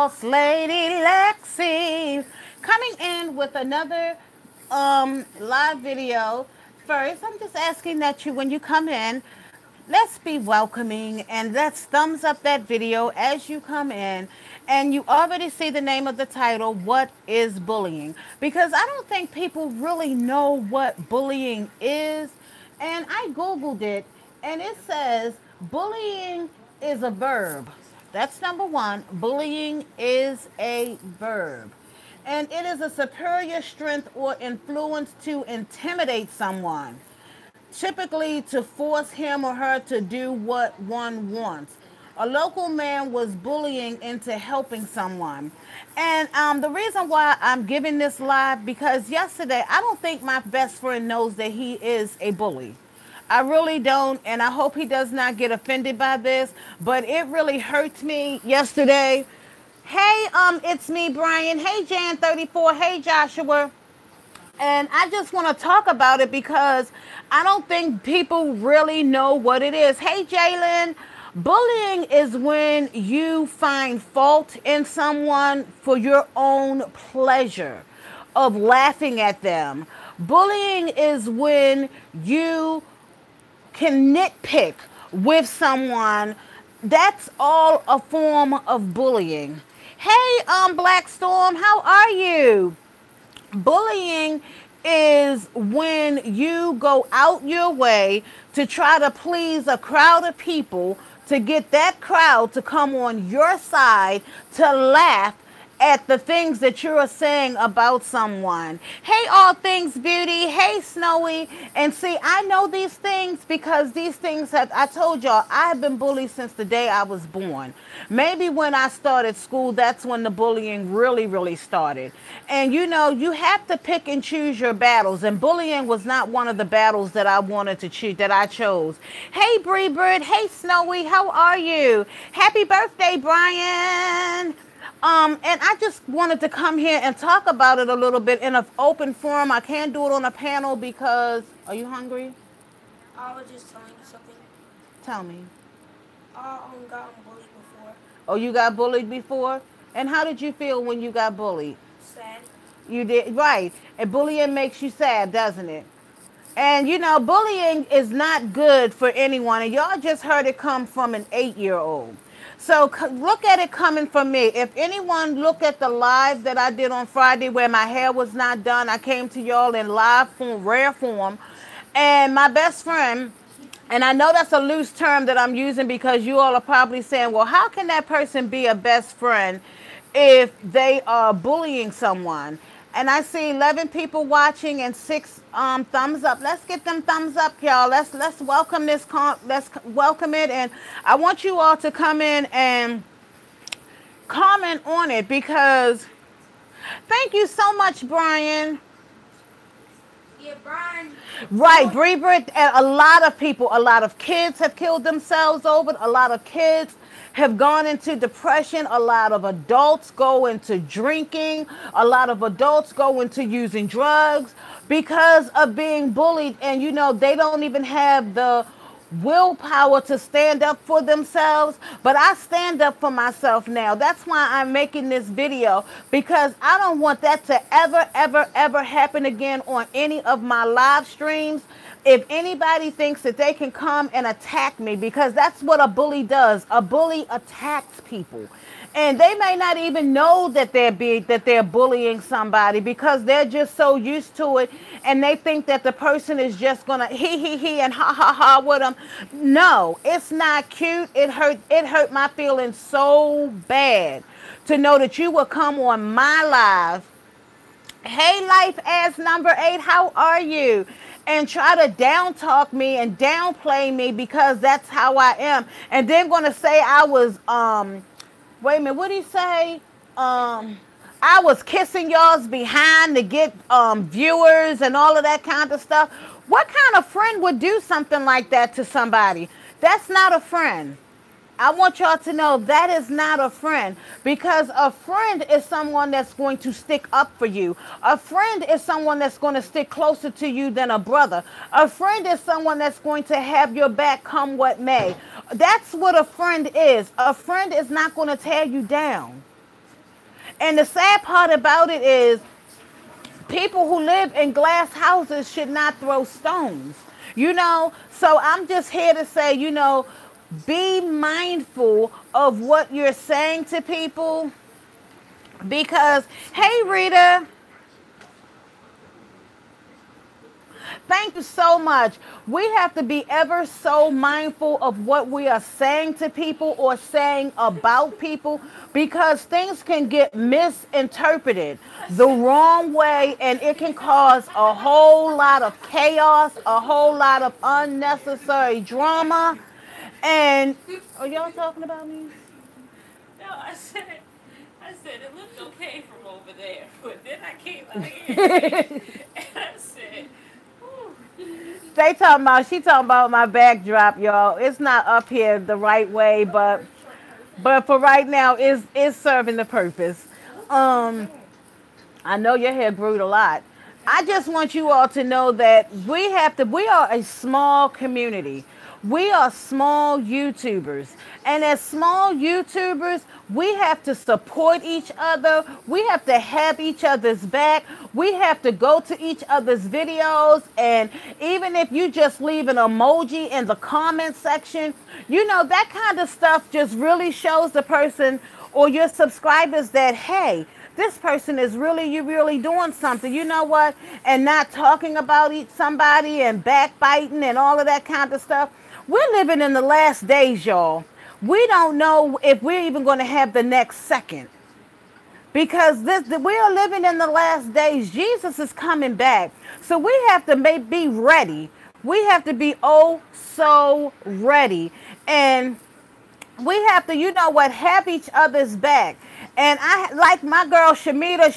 Boss Lady Lexi, coming in with another live video. First, I'm just asking that when you come in, let's be welcoming and let's thumbs up that video as you come in. And you already see the name of the title, What is Bullying? Because I don't think people really know what bullying is. And I Googled it, and it says bullying is a verb. That's number one. Bullying is a verb. And it is a superior strength or influence to intimidate someone, typically to force him or her to do what one wants. A local man was bullying into helping someone. And the reason why I'm giving this live, because yesterday, I don't think my best friend knows that he is a bully. I really don't, and I hope he does not get offended by this, but it really hurts me yesterday. Hey, it's me, Brian. Hey, Jan34. Hey, Joshua. And I just want to talk about it because I don't think people really know what it is. Hey, Jalen. Bullying is when you find fault in someone for your own pleasure of laughing at them. Bullying is when you can nitpick with someone. That's all a form of bullying. Hey, Black Storm, how are you? Bullying is when you go out your way to try to please a crowd of people, to get that crowd to come on your side to laugh at the things that you're saying about someone. Hey, All Things Beauty. Hey, Snowy. And see, I know these things because these things have, I told y'all, I have been bullied since the day I was born. Maybe when I started school, that's when the bullying really started. And you know, you have to pick and choose your battles. And bullying was not one of the battles that I wanted to choose, that I chose. Hey, Bree Bird. Hey, Snowy. How are you? Happy birthday, Brian. And I just wanted to come here and talk about it a little bit in an open forum. I can't do it on a panel because, are you hungry? I was just telling you something. Tell me. I got bullied before. Oh, you got bullied before? And how did you feel when you got bullied? Sad. You did, right. And bullying makes you sad, doesn't it? And you know, bullying is not good for anyone. And y'all just heard it come from an 8-year-old. So look at it coming from me. If anyone look at the live that I did on Friday where my hair was not done, I came to y'all in live form, rare form. And my best friend, and I know that's a loose term that I'm using because you all are probably saying, well, how can that person be a best friend if they are bullying someone? And I see 11 people watching and 6 thumbs up. Let's get them thumbs up, y'all. Let's welcome this. Let's welcome it, and I want you all to come in and comment on it because. Thank you so much, Brian. Yeah, Brian. Right, Bree Britt, and a lot of people, a lot of kids have killed themselves over it. A lot of kids have gone into depression. A lot of adults go into drinking. A lot of adults go into using drugs because of being bullied. And, you know, they don't even have the willpower to stand up for themselves. But I stand up for myself now. That's why I'm making this video, because I don't want that to ever happen again on any of my live streams. If anybody thinks that they can come and attack me, because that's what a bully does. A bully attacks people. And they may not even know that they're bullying somebody because they're just so used to it, and they think that the person is just gonna he and ha with them. No, it's not cute. It hurt my feelings so bad to know that you would come on my live. Hey, life ass number 8, how are you? And try to down talk me and downplay me because that's how I am. And then gonna say I was wait a minute, what did he say? I was kissing y'all's behind to get viewers and all of that kind of stuff. What kind of friend would do something like that to somebody? That's not a friend. I want y'all to know that is not a friend, because a friend is someone that's going to stick up for you. A friend is someone that's going to stick closer to you than a brother. A friend is someone that's going to have your back come what may. That's what a friend is. A friend is not going to tear you down. And the sad part about it is people who live in glass houses should not throw stones. So I'm just here to say, be mindful of what you're saying to people because, hey, Rita, thank you so much. We have to be ever so mindful of what we are saying to people or saying about people because things can get misinterpreted the wrong way and it can cause a whole lot of chaos, a whole lot of unnecessary drama. And are y'all talking about me? No, I said it looked okay from over there, but then I came out here and I said, She talking about my backdrop, y'all. It's not up here the right way, but for right now, it's serving the purpose. Um, I know your hair grew a lot. I just want you all to know that we are a small community. We are small YouTubers. And as small YouTubers, we have to support each other. We have to have each other's back. We have to go to each other's videos. And even if you just leave an emoji in the comment section, that kind of stuff just really shows the person or your subscribers that, hey, this person is really doing something. You know what? And not talking about somebody and backbiting and all of that kind of stuff. We're living in the last days, y'all. We don't know if we're even going to have the next second. Because we are living in the last days. Jesus is coming back. So we have to be ready. We have to be oh so ready. And we have to, have each other's back. And I like my girl Shamita,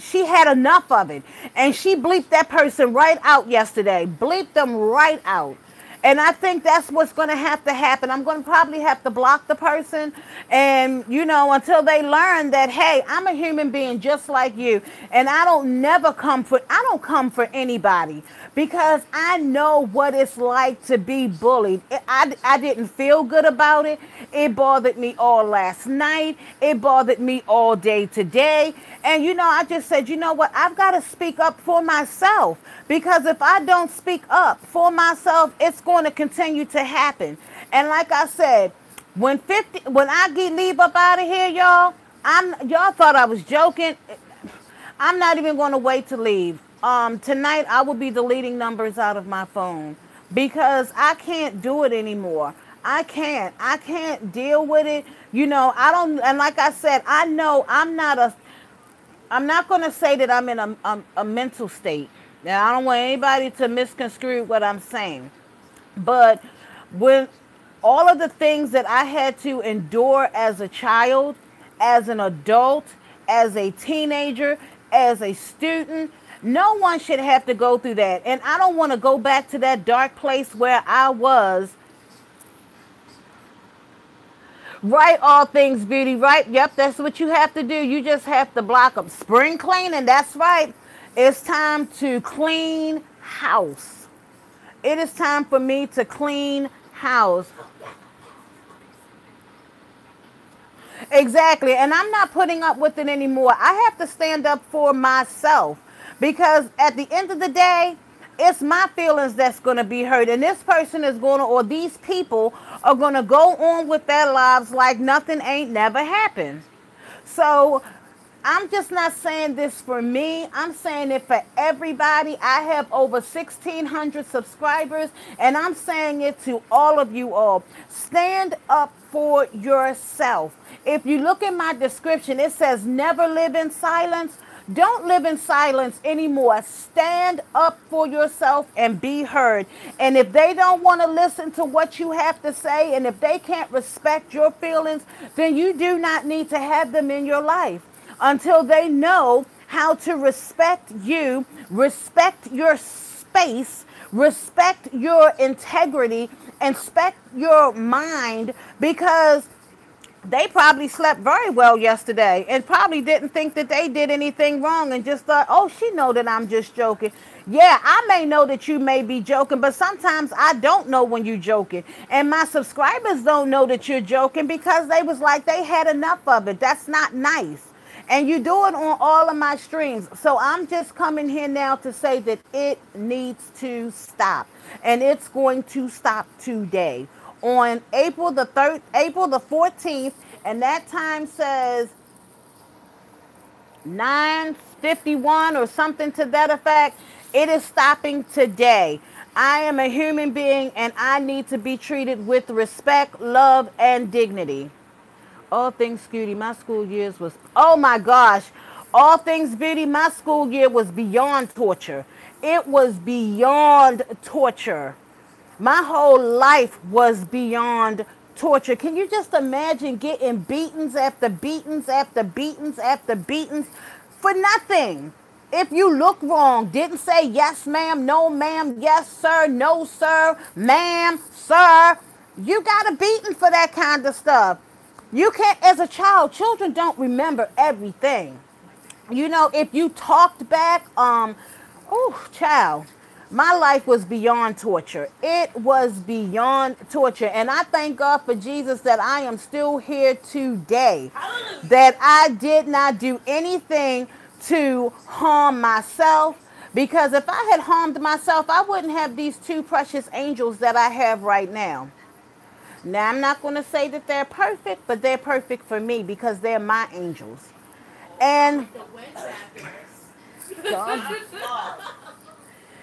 she had enough of it. And she bleeped that person right out yesterday. Bleeped them right out. And I think that's what's going to have to happen. I'm going to probably have to block the person and, until they learn that, hey, I'm a human being just like you. And I don't come for anybody because I know what it's like to be bullied. I didn't feel good about it. It bothered me all last night. It bothered me all day today. And, I just said, you know what? I've got to speak up for myself because if I don't speak up for myself, it's going to continue to happen. And like I said, when I leave up out of here, y'all, y'all thought I was joking. I'm not even going to wait to leave. Tonight I will be deleting numbers out of my phone because I can't do it anymore. I can't deal with it. I don't, and like I said, I know I'm not going to say that I'm in a mental state. Now, I don't want anybody to misconstrue what I'm saying. But when all of the things that I had to endure as a child, as an adult, as a teenager, as a student, no one should have to go through that. And I don't want to go back to that dark place where I was. Right, all things beauty, right? Yep, that's what you have to do. You just have to block them. Spring cleaning, that's right. It's time to clean house. It is time for me to clean house. Exactly. And I'm not putting up with it anymore. I have to stand up for myself because at the end of the day, it's my feelings that's going to be hurt. And this person is going to, or these people are going to go on with their lives like nothing ain't never happened. So I'm just not saying this for me. I'm saying it for everybody. I have over 1,600 subscribers, and I'm saying it to all of you all. Stand up for yourself. If you look at my description, it says never live in silence. Don't live in silence anymore. Stand up for yourself and be heard. And if they don't want to listen to what you have to say, and if they can't respect your feelings, then you do not need to have them in your life until they know how to respect you, respect your space, respect your integrity, and respect your mind, because they probably slept very well yesterday and probably didn't think that they did anything wrong and just thought, oh, she know that I'm just joking. Yeah, I may know that you may be joking, but sometimes I don't know when you're joking. And my subscribers don't know that you're joking because they was like, they had enough of it. That's not nice. And you do it on all of my streams. So I'm just coming here now to say that it needs to stop. And it's going to stop today. On April the 14th, and that time says 9:51 or something to that effect. It is stopping today. I am a human being and I need to be treated with respect, love, and dignity. All things beauty, my school years was, oh my gosh. All things beauty, my school year was beyond torture. It was beyond torture. My whole life was beyond torture. Can you just imagine getting beatings after beatings after beatings after beatings for nothing? If you look wrong, didn't say yes ma'am, no ma'am, yes sir, no sir, ma'am, sir, you got a beating for that kind of stuff. You can't, as a child, children don't remember everything. You know, if you talked back, oh, child, my life was beyond torture. It was beyond torture. And I thank God for Jesus that I am still here today. Hallelujah. That I did not do anything to harm myself. Because if I had harmed myself, I wouldn't have these two precious angels that I have right now. Now, I'm not going to say that they're perfect, but they're perfect for me because they're my angels. And The wind chapters.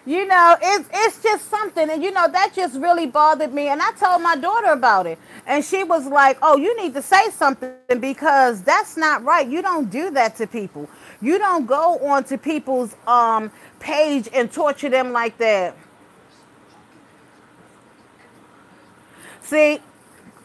you know, it's just something. And, you know, that just really bothered me. And I told my daughter about it. And she was like, oh, you need to say something because that's not right. You don't do that to people. You don't go onto people's page and torture them like that. See,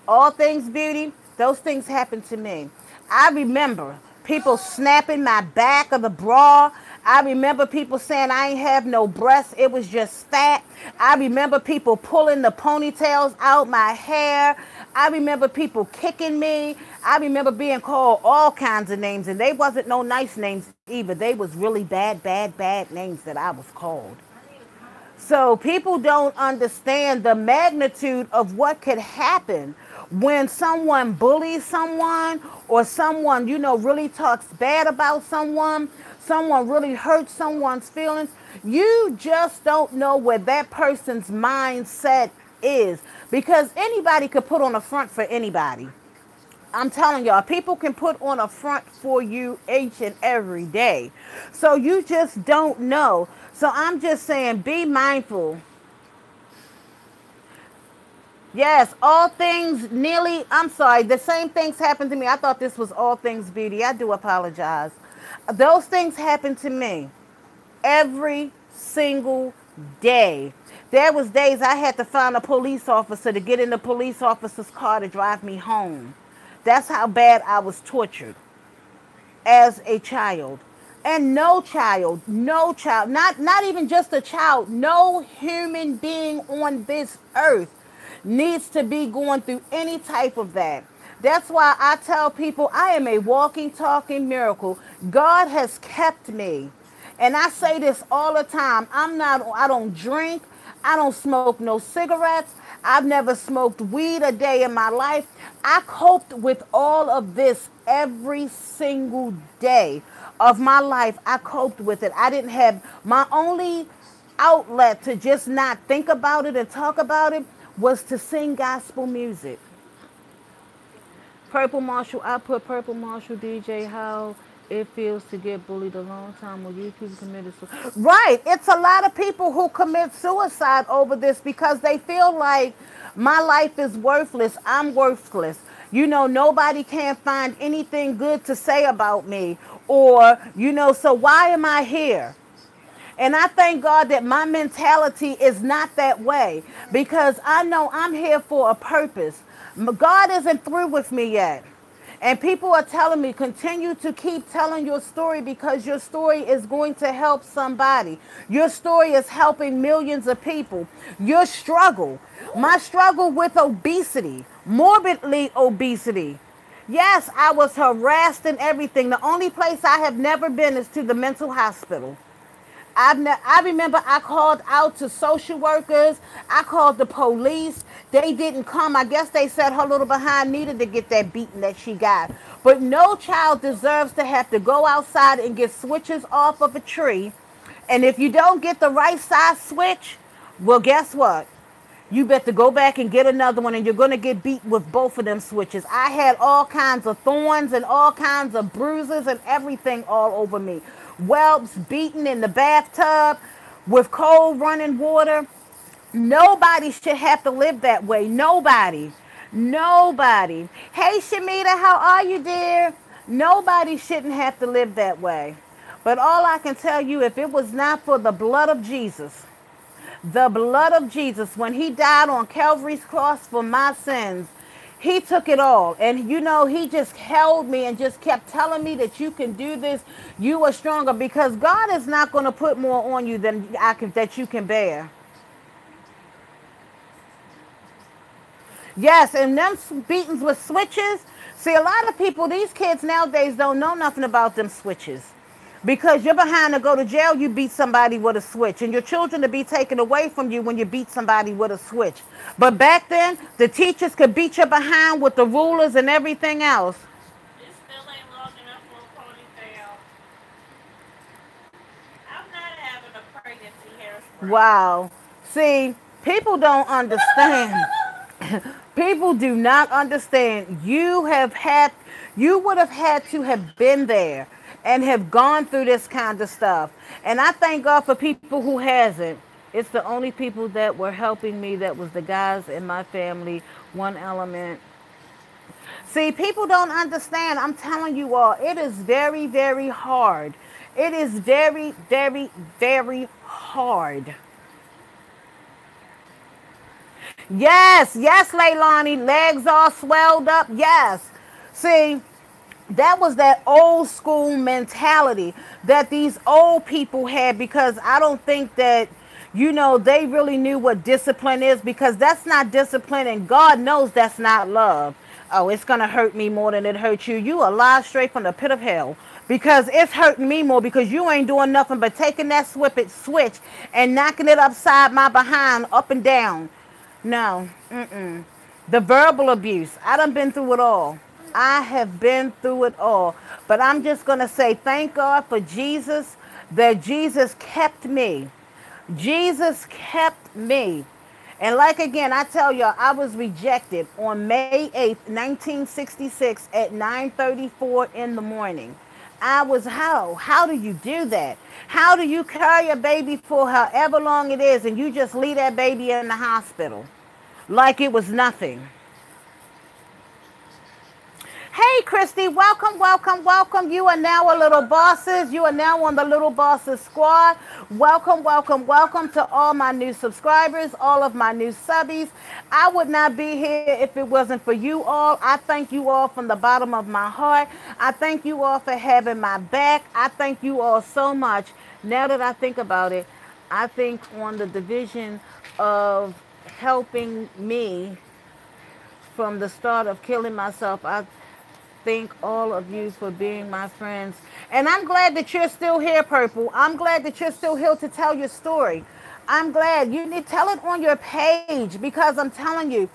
all things beauty, those things happen to me. I remember people snapping my back of the bra. I remember people saying I ain't have no breasts. It was just fat. I remember people pulling the ponytails out my hair. I remember people kicking me. I remember being called all kinds of names, and they wasn't no nice names either. They was really bad, bad, bad names that I was called. So people don't understand the magnitude of what could happen when someone bullies someone or someone, you know, really talks bad about someone really hurts someone's feelings. You just don't know where that person's mindset is because anybody could put on a front for anybody. I'm telling y'all, people can put on a front for you each and every day. So you just don't know. So I'm just saying, be mindful. Yes, all things nearly, I'm sorry, the same things happened to me. I thought this was all things beauty. I do apologize. Those things happened to me every single day. There was days I had to find a police officer to get in the police officer's car to drive me home. That's how bad I was tortured as a child. And no child, not even just a child, no human being on this earth needs to be going through any type of that. That's why I tell people I am a walking, talking miracle. God has kept me. And I say this all the time. I don't drink. I don't smoke no cigarettes. I've never smoked weed a day in my life. I coped with all of this every single day of my life. I coped with it. I didn't have my only outlet to just not think about it and talk about it was to sing gospel music. Purple Marshall, I put Purple Marshall DJ how it feels to get bullied a long time when you people committed suicide. Right. It's a lot of people who commit suicide over this because they feel like my life is worthless. I'm worthless. You know, nobody can find anything good to say about me. Or, you know, so why am I here? And I thank God that my mentality is not that way because I know I'm here for a purpose. God isn't through with me yet. And people are telling me, continue to keep telling your story because your story is going to help somebody. Your story is helping millions of people. Your struggle, my struggle with obesity, morbidly obesity. Yes, I was harassed and everything. The only place I have never been is to the mental hospital. I remember I called out to social workers. I called the police. They didn't come. I guess they said her little behind needed to get that beating that she got. But no child deserves to have to go outside and get switches off of a tree. And if you don't get the right size switch, well, guess what? You better go back and get another one, and you're going to get beat with both of them switches. I had all kinds of thorns and all kinds of bruises and everything all over me. Whelps, beaten in the bathtub with cold running water. Nobody should have to live that way. Nobody. Nobody. Hey, Shamita, how are you, dear? Nobody shouldn't have to live that way. But all I can tell you, if it was not for the blood of Jesus, when he died on Calvary's cross for my sins, he took it all. And you know, he just held me and just kept telling me that you can do this. You are stronger, because God is not going to put more on you than that you can bear. Yes, and them beatings with switches. See, a lot of people, these kids nowadays don't know nothing about them switches. Because you're behind to go to jail, you beat somebody with a switch. And your children to be taken away from you when you beat somebody with a switch. But back then, the teachers could beat you behind with the rulers and everything else. It still ain't long enough for a ponytail. I'm not having a pregnancy hairspray. Wow. See, people don't understand. People do not understand. You would have had to have been there and have gone through this kind of stuff. And I thank God for people who hasn't. It's the only people that were helping me that was the guys in my family, one element. See, people don't understand. I'm telling you all, it is very, very hard. It is very, very, very hard. Yes, yes, Leilani, legs all swelled up. Yes. See, that was that old school mentality that these old people had, because I don't think that, they really knew what discipline is, because that's not discipline, and God knows that's not love. Oh, it's going to hurt me more than it hurts you. You are live straight from the pit of hell, because it's hurting me more, because you ain't doing nothing but taking that switch and knocking it upside my behind, up and down. No, the verbal abuse. I done been through it all. I have been through it all. But I'm just going to say thank God for Jesus, that Jesus kept me. Jesus kept me. And like again, I tell y'all, I was rejected on May 8th, 1966 at 9:34 in the morning. How do you do that? How do you carry a baby for however long it is and you just leave that baby in the hospital like it was nothing? Hey, Christy, welcome, welcome, welcome. You are now a Little Bosses. You are now on the Little Bosses squad. Welcome, welcome, welcome to all my new subscribers, all of my new subbies. I would not be here if it wasn't for you all. I thank you all from the bottom of my heart. I thank you all for having my back. I thank you all so much. Now that I think about it, I think on the division of helping me from the start of killing myself, I thank all of you for being my friends. And I'm glad that you're still here, Purple. I'm glad that you're still here to tell your story. I'm glad. You need to tell it on your page, because I'm telling you,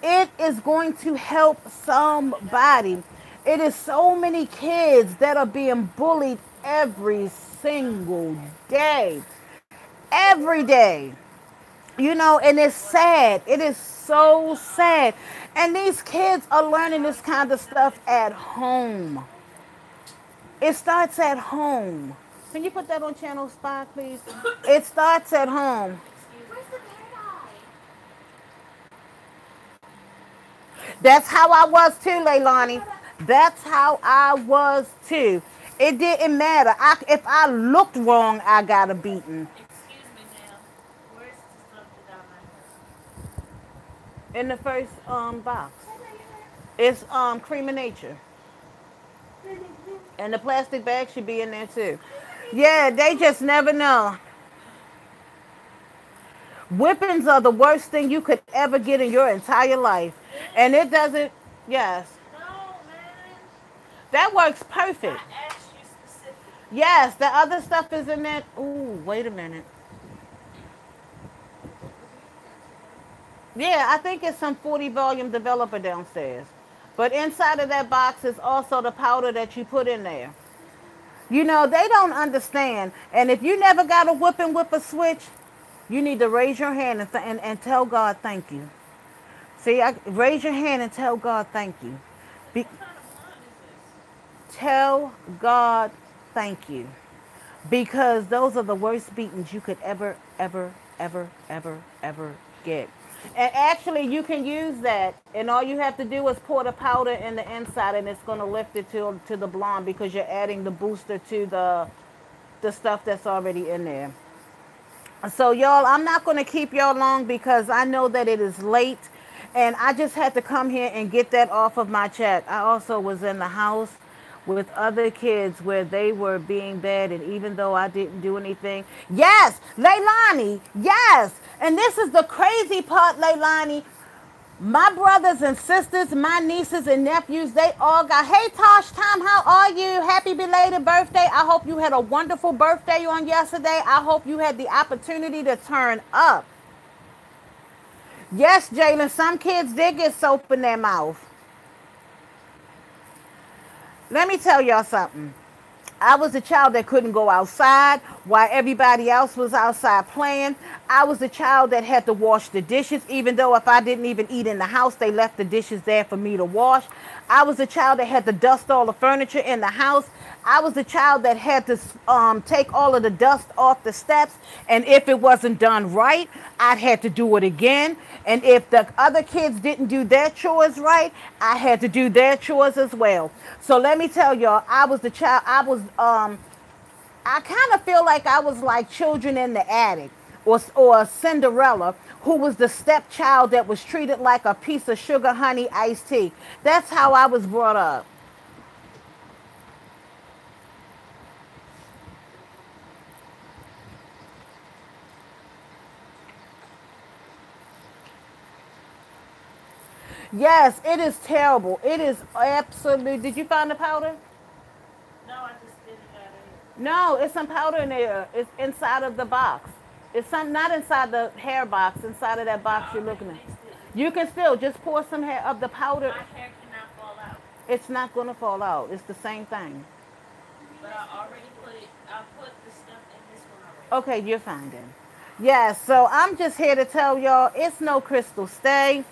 it is going to help somebody. It is so many kids that are being bullied every single day. Every day. And it's sad. It is so sad. And these kids are learning this kind of stuff at home. It starts at home. Can you put that on channel 5, please? It starts at home. That's how I was too, Leilani. That's how I was too. It didn't matter. If I looked wrong, I got a beating. Excuse me now. Where's the stuff that In the first box. It's Cream of Nature. And the plastic bag should be in there too. Yeah, they just never know. Whippings are the worst thing you could ever get in your entire life. And it doesn't, yes. No, man. That works perfect. I asked you specifically. Yes, the other stuff is in there. Ooh, Wait a minute. Yeah, I think it's some 40 volume developer downstairs. But inside of that box is also the powder that you put in there. You know, they don't understand. And if you never got a whipping with a switch, you need to raise your hand and tell God thank you. See, raise your hand and tell God thank you. Be, What kind of blonde is this? tell God thank you. Because those are the worst beatings you could ever get. And actually, you can use that, and all you have to do is pour the powder in the inside, and it's going to lift it to the blonde because you're adding the booster to the stuff that's already in there. So, y'all, I'm not going to keep y'all long because I know that it is late, and I just had to come here and get that off of my chest. I also was in the house with other kids where they were being bad, and even though I didn't do anything, yes, Leilani, yes, and this is the crazy part, Leilani. My brothers and sisters, my nieces and nephews, they all got, hey Tosh Tom, how are you? Happy belated birthday. I hope you had a wonderful birthday on yesterday. I hope you had the opportunity to turn up. Yes, Jalen, some kids did get soap in their mouth. Let me tell y'all something. I was a child that couldn't go outside while everybody else was outside playing. I was a child that had to wash the dishes, even though if I didn't even eat in the house, they left the dishes there for me to wash. I was a child that had to dust all the furniture in the house. I was a child that had to take all of the dust off the steps. And if it wasn't done right, I'd had to do it again. And if the other kids didn't do their chores right, I had to do their chores as well. So let me tell y'all, I was the child, I kind of feel like I was like Children in the Attic or Cinderella, who was the stepchild that was treated like a piece of sugar honey iced tea. That's how I was brought up. Yes, it is terrible. It is absolutely. Did you find the powder? No, I just didn't got it. No, it's some powder in there. It's inside of the box. It's some not inside the hair box. Inside of that box I you're already looking at. mixed it. You can still just pour some hair of the powder. My hair cannot fall out. It's not gonna fall out. It's the same thing. But I already put it, I put the stuff in this one already. Okay, you're fine then. Yes, so I'm just here to tell y'all it's no crystal stay.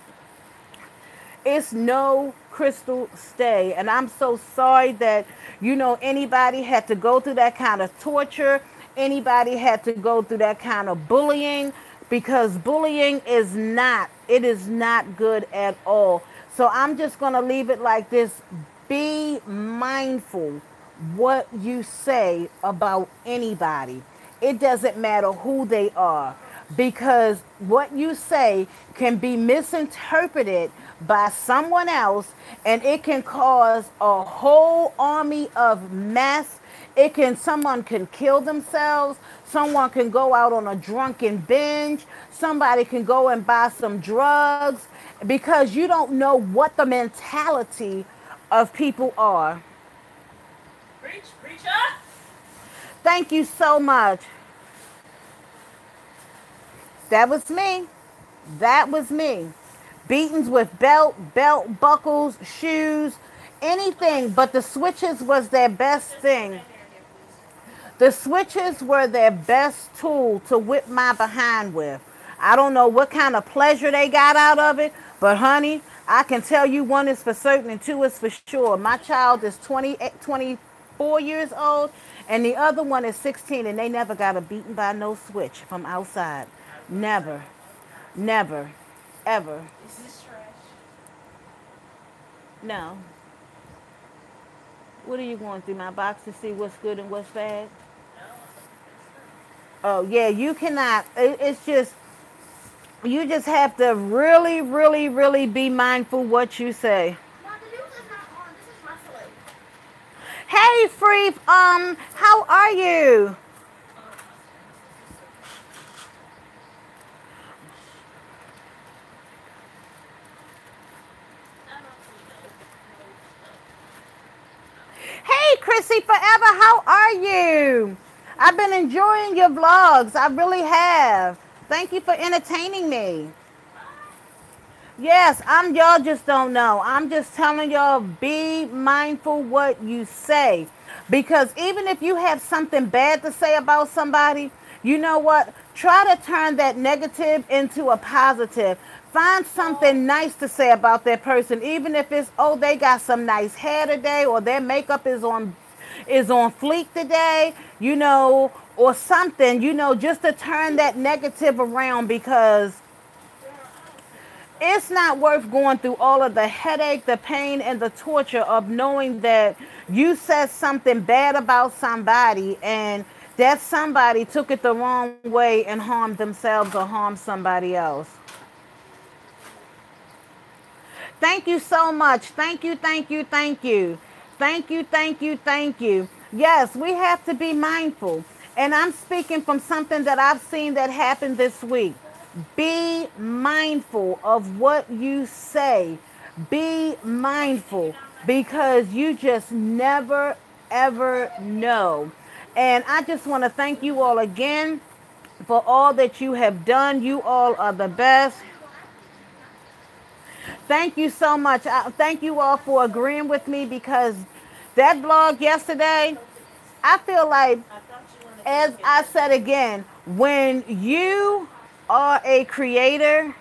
It's no crystal stay. And I'm so sorry that, anybody had to go through that kind of torture. Anybody had to go through that kind of bullying because bullying it is not good at all. So I'm just going to leave it like this. Be mindful what you say about anybody. It doesn't matter who they are because what you say can be misinterpreted by someone else and it can cause a whole army of mess. Someone can kill themselves, someone can go out on a drunken binge, somebody can go and buy some drugs because you don't know what the mentality of people are. Preach, preacher! Thank you so much. That was me. That was me. Beatings with belt buckles, shoes, anything, but the switches was their best thing. The switches were their best tool to whip my behind with. I don't know what kind of pleasure they got out of it, but honey, I can tell you one is for certain and two is for sure. My child is 24 years old, and the other one is 16, and they never got a beaten by no switch from outside. Never. Never. Ever. Is this trash? No. What are you going through my box to see what's good and what's bad? Oh, yeah, you cannot. It's just, you just have to really, really, really be mindful what you say. Mom, the news is not on. This is wrestling. Hey, Free, how are you? Hey, Chrissy Forever, how are you? I've been enjoying your vlogs. I really have. Thank you for entertaining me. Yes, y'all just don't know. I'm just telling y'all, be mindful what you say. Because even if you have something bad to say about somebody, you know what? Try to turn that negative into a positive. Find something nice to say about that person, even if it's, oh, they got some nice hair today, or their makeup is on fleek today, or something, just to turn that negative around, because it's not worth going through all of the headache, the pain, and the torture of knowing that you said something bad about somebody, and that somebody took it the wrong way and harmed themselves or harmed somebody else. Thank you so much. Thank you, thank you, thank you. Thank you, thank you, thank you. Yes, we have to be mindful. And I'm speaking from something that I've seen that happened this week. Be mindful of what you say. Be mindful, because you just never, ever know. And I just want to thank you all again for all that you have done. You all are the best. Thank you so much. Thank you all for agreeing with me, because that vlog yesterday, I feel like, I thought you wanted to as look I at said again, when you are a creator,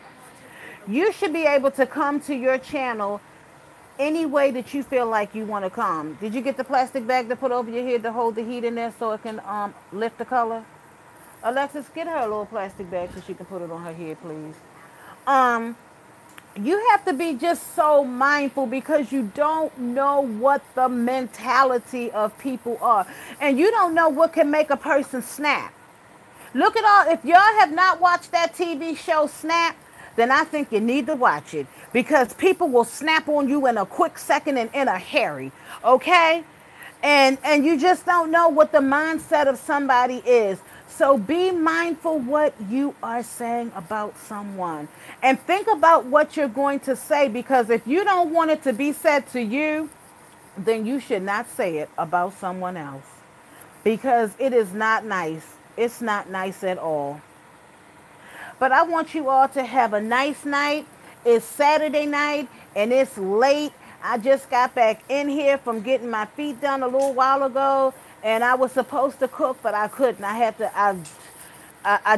you should be able to come to your channel any way that you feel like you want to come. Did you get the plastic bag to put over your head to hold the heat in there so it can lift the color? Alexis, get her a little plastic bag so she can put it on her head, please. Um, you have to be just so mindful, because you don't know what the mentality of people are. And you don't know what can make a person snap. Look at all, if y'all have not watched that TV show Snap, then I think you need to watch it, because people will snap on you in a quick second and in a hurry. Okay? And you just don't know what the mindset of somebody is. So be mindful what you are saying about someone. And think about what you're going to say, because if you don't want it to be said to you, then you should not say it about someone else, because it is not nice. It's not nice at all. But I want you all to have a nice night. It's Saturday night and it's late. I just got back in here from getting my feet done a little while ago, and I was supposed to cook, but I couldn't. I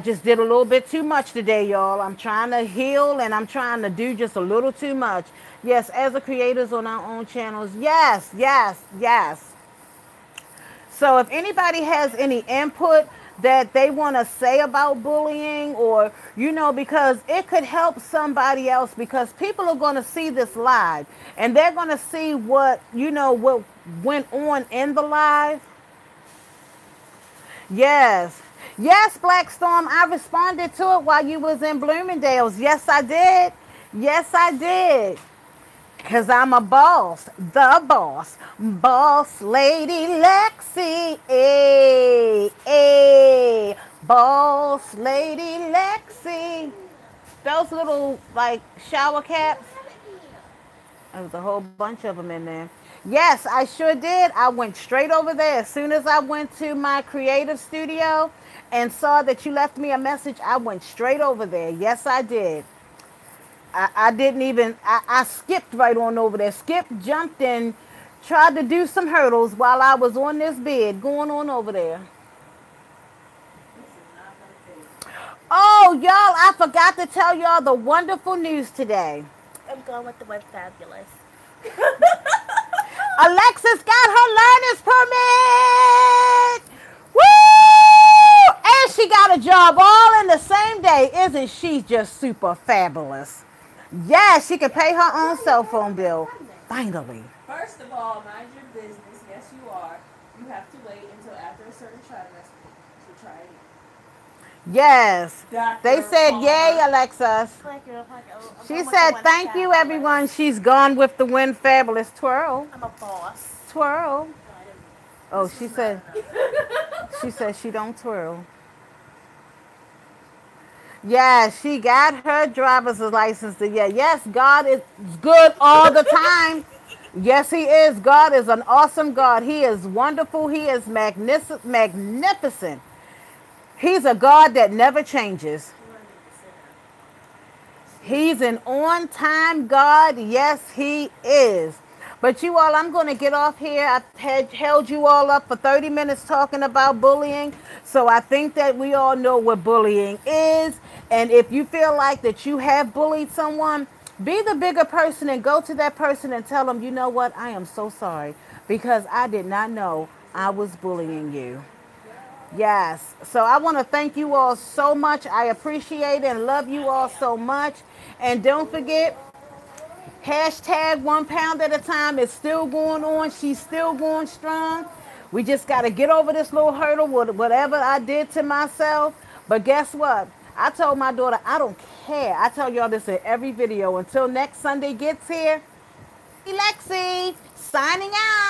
just did a little bit too much today, y'all. I'm trying to heal, and I'm trying to do just a little too much. Yes, as the creators on our own channels. Yes, yes, yes. So if anybody has any input that they want to say about bullying, or, because it could help somebody else, because people are going to see this live, and they're going to see what went on in the live. Yes. Yes, Black Storm, I responded to it while you was in Bloomingdale's. Yes, I did. Yes, I did. Because I'm a boss, the boss, boss lady Lexi, boss lady Lexi. Those little, like, shower caps, there was a whole bunch of them in there. Yes, I sure did. I went straight over there. As soon as I went to my creative studio and saw that you left me a message, I went straight over there. Yes, I did. I didn't even, I skipped right on over there. Skipped, jumped, and tried to do some hurdles while I was on this bed going on over there. this is not gonna take. Oh, y'all, I forgot to tell y'all the wonderful news today. I'm going with the word fabulous. Alexis got her learner's permit. Woo! And she got a job all in the same day. Isn't she just super fabulous? Yes, she can pay her own cell phone bill. Finally. First of all, mind your business. Yes, you are. You have to wait until after a certain trimester to try it. Yes. They Dr. said, yay, Palmer. Alexis. I'm She going with the said, word thank you, fabulous. everyone. She's gone with the wind. Fabulous. Twirl. I'm a boss. Twirl. Oh, This was not enough. she said she don't twirl. Yeah, she got her driver's license. Yeah, yes, God is good all the time. Yes, He is. God is an awesome God. He is wonderful. He is magnificent. He's a God that never changes. You want me to sit down? He's an on time God. Yes, He is. But you all, I'm going to get off here. I've held you all up for 30 minutes talking about bullying. So I think that we all know what bullying is. And if you feel like that you have bullied someone, be the bigger person and go to that person and tell them, you know what, I am so sorry because I did not know I was bullying you. Yes. So I want to thank you all so much. I appreciate and love you all so much. And don't forget, hashtag 1 pound at a time is still going on. She's still going strong. We just got to get over this little hurdle with whatever I did to myself. But guess what? I told my daughter, I don't care. I tell y'all this in every video. Until next Sunday gets here, Lexi signing out.